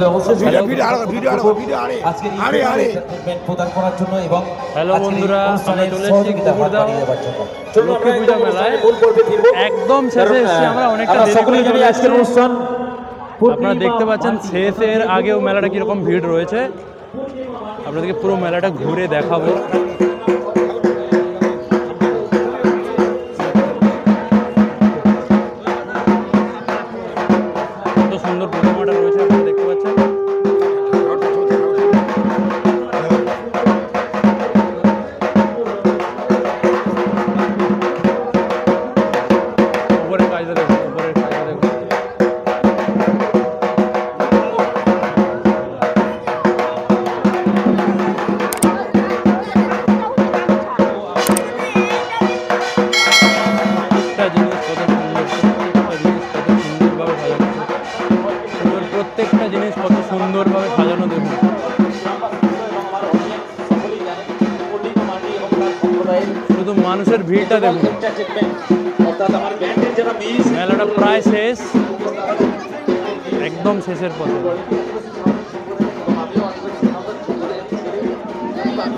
সকলে অবশ্যই প্রদান করার জন্য এবং হ্যালো বন্ধুরা, আমরা চলে এসেছি গোবরদা লক্ষ্মী পূজা মেলায়। একদম শেষে এসেছি আমরা, অনেকটা দেরি করে চলে এসেছি। আপনারা দেখতে পাচ্ছেন শেষের আগেও মেলাটা কীরকম ভিড় রয়েছে। আপনাদেরকে পুরো মেলাটা ঘুরে দেখাবো। কত সুন্দর প্রতিমাটা রয়েছে আপনারা দেখতে পাচ্ছেন। উপরের কাজটা দেখুন, উপরের কাজটা দেখুন। প্রত্যেকটা জিনিস কত সুন্দরভাবে সাজানো দেখুন। শুধু মানুষের ভিড়টা দেখুন। মেলাটা প্রায় শেষ, একদম শেষের পথে।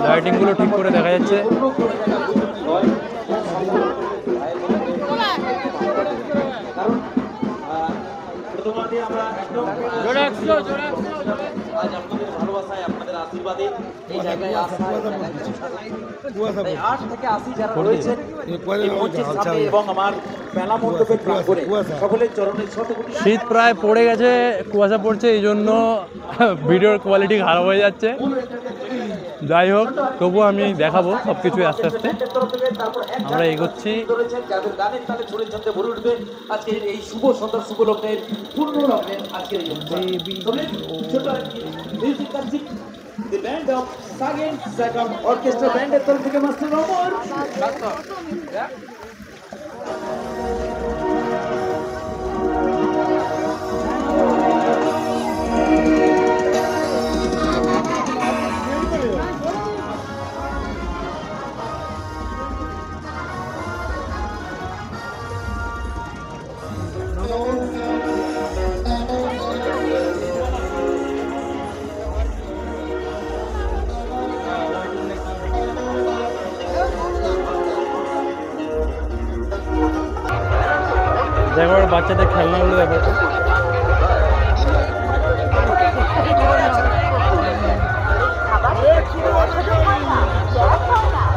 লাইটিংগুলো ঠিক করে দেখা যাচ্ছে। শীত প্রায় পড়ে গেছে, কুয়াশা পড়ছে, এই জন্য ভিডিওর কোয়ালিটি খারাপ হয়ে যাচ্ছে। যাই হোক, তবুও আমি দেখাবো সব কিছু আস্তে আস্তে। আমরা এগোচ্ছি। এই শুভ সন্ধ্যার শুভ লগ্নের পূর্ণ লগ্নের আজকের the band of Sagam Orchestra Band এর তরফ থেকে মাস্টার ওমর। দেখো বাচ্চাদের খেলনাগুলো দেখো।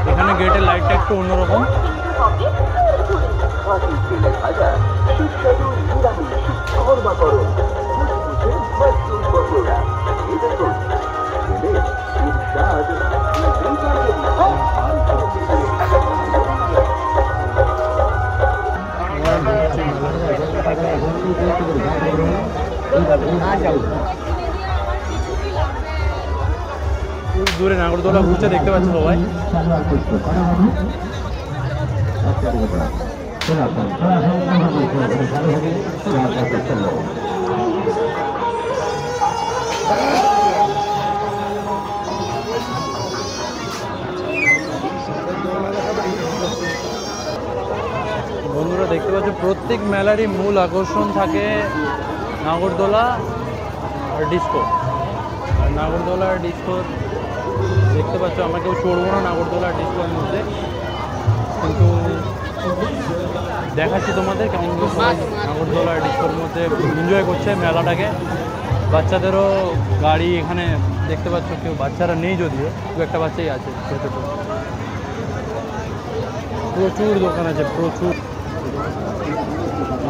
এখানে গেটের লাইটটা একটু অন্যরকম। দূরে নাগরদোলা ঘুরছে, দেখতে পাচ্ছি সবাই। বন্ধুরা দেখতে পাচ্ছ, প্রত্যেক মেলারই মূল আকর্ষণ থাকে নাগরদোলা আর ডিস্কো। আর নাগরদোলা আর ডিস্কো দেখতে পাচ্ছ, আমরা কেউ চড়বো না নাগরদোলা আর ডিস্কোর মধ্যে, কিন্তু দেখাচ্ছি তোমাদের কেমন নাগরদোলা আর ডিস্কোর মধ্যে এনজয় করছে মেলাটাকে। বাচ্চাদেরও গাড়ি এখানে দেখতে পাচ্ছ, কেউ বাচ্চারা নেই যদিও, দু একটা বাচ্চাই আছে ছোটো ছোটো। প্রচুর দোকান আছে, প্রচুর।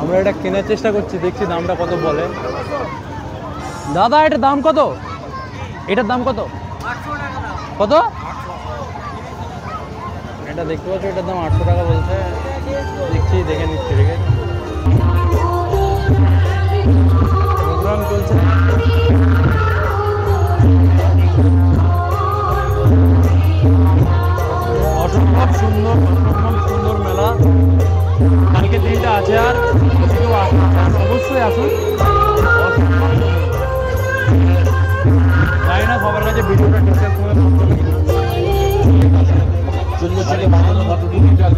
আমরা এটা কেনার চেষ্টা করছি, দেখছি দামটা কত বলে। দাদা এটার দাম কত? এটার দাম কত? কত? এটা দেখতে পাচ্ছ, এটার দাম 800 টাকা বলছে। দেখছি, দেখে নিচ্ছি। ঠিক আছে, প্রোগ্রাম চলছে। অসম্ভব সুন্দর, অসম্ভব সুন্দর মেলা। কালকে দিনটা আছে, আর কেউ আসুন, অবশ্যই আসুন। জানি না সবার কাছে ভিডিওটা ঠিকঠাক করে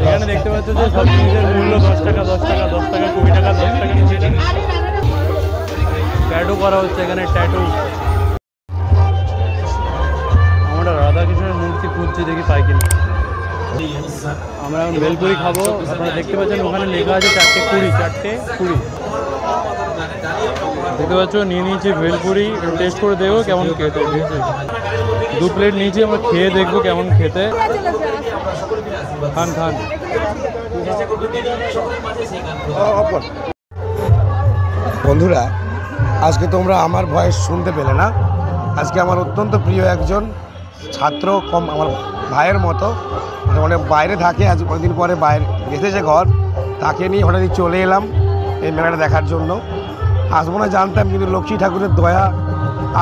এখানে দেখতে পাচ্ছ যে সব জিনিসের মূল্য 10 টাকা, 10 টাকা, 10 টাকা, 20 টাকা, 10 টাকা। ট্যাটু করা হচ্ছে এখানে, ট্যাটু। আমরা রাধাকৃষ্ণের মূর্তি খুঁজছি, দেখি পাই কিনা। আমরা এখন ভেলপুরি খাবো। আপনারা দেখতে পাচ্ছেন ওখানে লেখা আছে 4:20, 4:20। দেখতে পাচ্ছ নিয়ে নিয়েছি ভেলপুরি, টেস্ট করে দেখবো কেমন খেতে। ঠিক আছে, 2 প্লেট নিয়েছি, আমরা খেয়ে দেখবো কেমন খেতে। খান খান। বন্ধুরা, আজকে তোমরা আমার ভয়েস শুনতে পেলে না। আজকে আমার অত্যন্ত প্রিয় একজন ছাত্র, কম আমার ভাইয়ের মতো, মানে বাইরে থাকে, আজ কয়েকদিন পরে বাইরে এসেছে ঘর, তাকে নিয়ে হঠাৎই চলে এলাম এই মেলাটা দেখার জন্য। আসবো না জানতাম, কিন্তু লক্ষ্মী ঠাকুরের দয়া,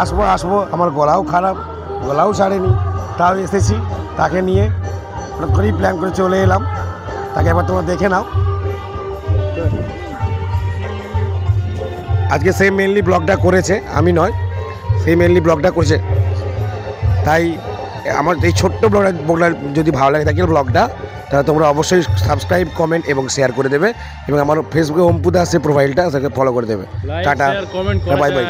আসবো। আমার গলাও খারাপ, গলাও ছাড়েনি, তাও এসেছি তাকে নিয়ে। হঠাৎ করেই প্ল্যান করে চলে এলাম, তাকে এবার তোমরা দেখে নাও। আজকে সে মেনলি ব্লগটা করেছে, আমি নয়, সেই মেনলি ব্লগটা করেছে। তাই আমার এই ছোট্ট ব্লগটা যদি ভালো লাগে থাকে ব্লগটা, তাহলে তোমরা অবশ্যই সাবস্ক্রাইব, কমেন্ট এবং শেয়ার করে দেবে। এবং আমার ফেসবুকে অম্পু দাস প্রোফাইলটা, সেটাকে ফলো করে দেবে। Tata, bye bye.